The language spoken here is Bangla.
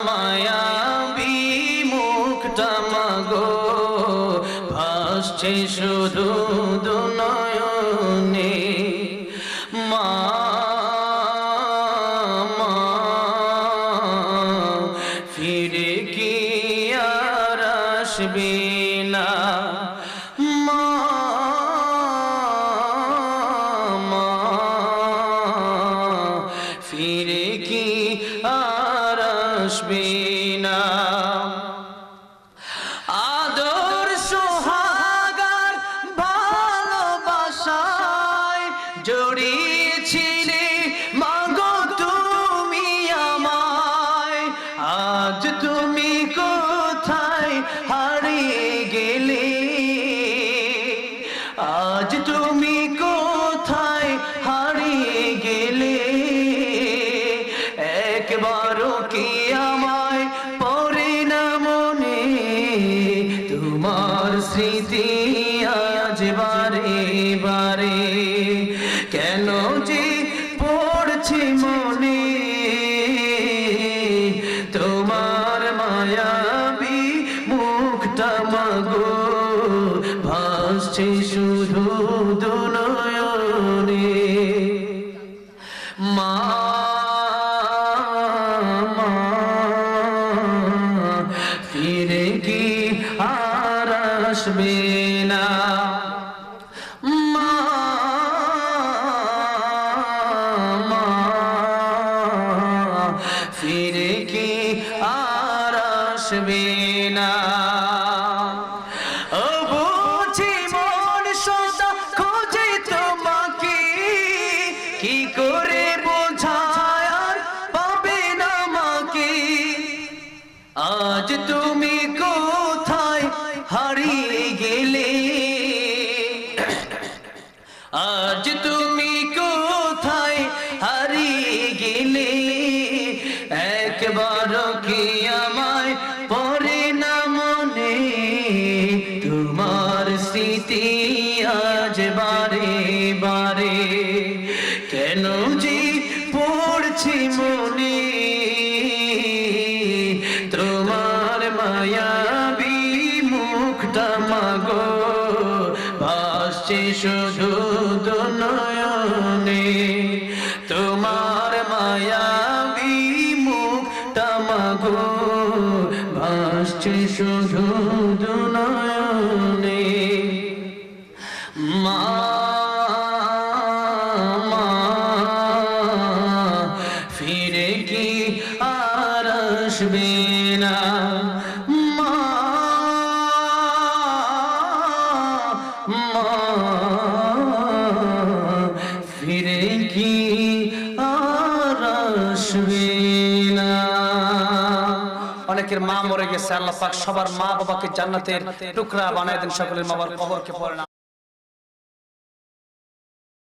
মায়াবী মুখটা মাগো ভাসছে শুধু দুনয়নে মা ফিরে কি আর আসবে না মা ফিরে কি আর আসবে না আদর সোহাগার ভালোবাসায় জড়িয়েছিলে মাগো তুমি আমায় আজ তুমি কোথায় হারিয়ে গেলে আজ তুমি কোথায় হারিয়ে গেলে একবারও কি আমায় পড়ে না মনে তোমার স্মৃতি আজ বারে বারে কেন যে পড়ছে মনে তোমার মায়াবী মুখটা মাগো ভাসছে শুধু দুনয়নে মা ফিরে কি আর আসবে না মা ফিরে কি আর আসবে না ও বুঝি মন সদা খোঁজে তোমাকে কি করে বোঝায় আর পাবে না মাকে আজ তুমি কোথায় হারিয়ে গেলে আজ তুমি কোথায় হারিয়ে গেলে একবার কি আমায় পড়ে না মনে তোমার স্মৃতি আজ বারে বারে কেন যে পড়ছে মনে তোমার মায়াবী মুখটা মাগো ভাসছে শুধু দুনয়নে তোমার মায়াবী মুখটা মাগো ভাসছে শুধু দুনয়নে মা ফিরে কি আর আসবে না মা ফিরে কি আর আসবে না অনেকের মা মরে গেছে আল্লাহ পাক সবার মা বাবাকে জান্নাতের টুকরা বানায় দেন সকলের মা বাবার কবরকে পড়ে না